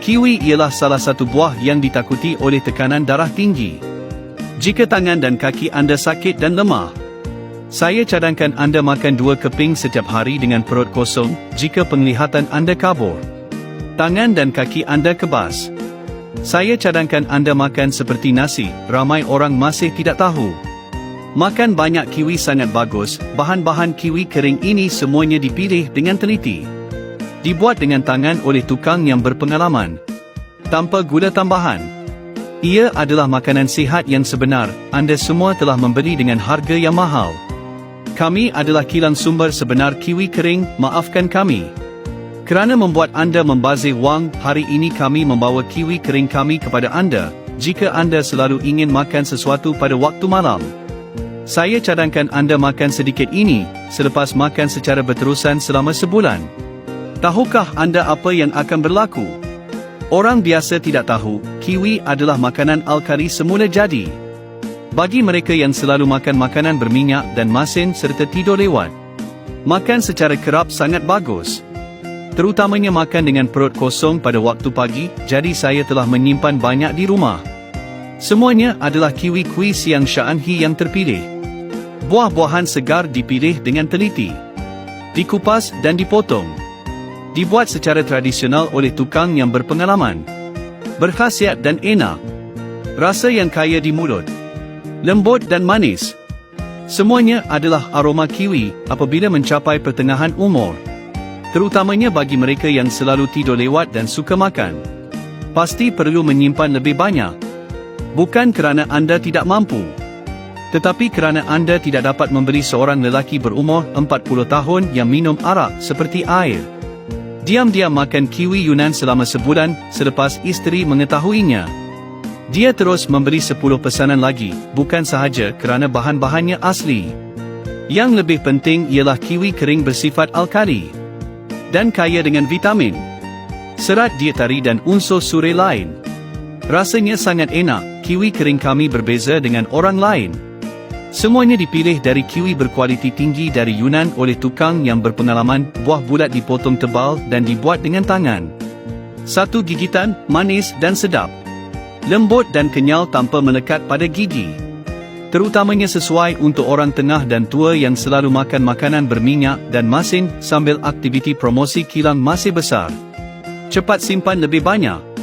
Kiwi ialah salah satu buah yang ditakuti oleh tekanan darah tinggi. Jika tangan dan kaki anda sakit dan lemah, saya cadangkan anda makan 2 keping setiap hari dengan perut kosong. Jika penglihatan anda kabur, tangan dan kaki anda kebas, saya cadangkan anda makan seperti nasi. Ramai orang masih tidak tahu. Makan banyak kiwi sangat bagus. Bahan-bahan kiwi kering ini semuanya dipilih dengan teliti. Dibuat dengan tangan oleh tukang yang berpengalaman, tanpa gula tambahan. Ia adalah makanan sihat yang sebenar. Anda semua telah membeli dengan harga yang mahal. Kami adalah kilang sumber sebenar kiwi kering. Maafkan kami kerana membuat anda membazir wang. Hari ini kami membawa kiwi kering kami kepada anda. Jika anda selalu ingin makan sesuatu pada waktu malam, saya cadangkan anda makan sedikit ini, selepas makan secara berterusan selama sebulan. Tahukah anda apa yang akan berlaku? Orang biasa tidak tahu, kiwi adalah makanan alkali semula jadi. Bagi mereka yang selalu makan makanan berminyak dan masin serta tidur lewat, makan secara kerap sangat bagus. Terutamanya makan dengan perut kosong pada waktu pagi. Jadi saya telah menyimpan banyak di rumah. Semuanya adalah kiwi kuis yang Shanghai yang terpilih. Buah-buahan segar dipilih dengan teliti, dikupas dan dipotong. Dibuat secara tradisional oleh tukang yang berpengalaman. Berkhasiat dan enak. Rasa yang kaya di mulut, lembut dan manis. Semuanya adalah aroma kiwi apabila mencapai pertengahan umur. Terutamanya bagi mereka yang selalu tidur lewat dan suka makan. Pasti perlu menyimpan lebih banyak. Bukan kerana anda tidak mampu, tetapi kerana anda tidak dapat membeli seorang lelaki berumur 40 tahun yang minum arak seperti air. Diam-diam makan kiwi Yunan selama sebulan selepas isteri mengetahuinya. Dia terus membeli 10 pesanan lagi, bukan sahaja kerana bahan-bahannya asli. Yang lebih penting ialah kiwi kering bersifat alkali dan kaya dengan vitamin, serat dietari dan unsur suri lain. Rasanya sangat enak. Kiwi kering kami berbeza dengan orang lain. Semuanya dipilih dari kiwi berkualiti tinggi dari Yunan oleh tukang yang berpengalaman. Buah bulat dipotong tebal dan dibuat dengan tangan. Satu gigitan, manis dan sedap. Lembut dan kenyal tanpa melekat pada gigi. Terutamanya sesuai untuk orang tengah dan tua yang selalu makan makanan berminyak dan masin sambil aktiviti promosi kilang masih besar. Cepat simpan lebih banyak.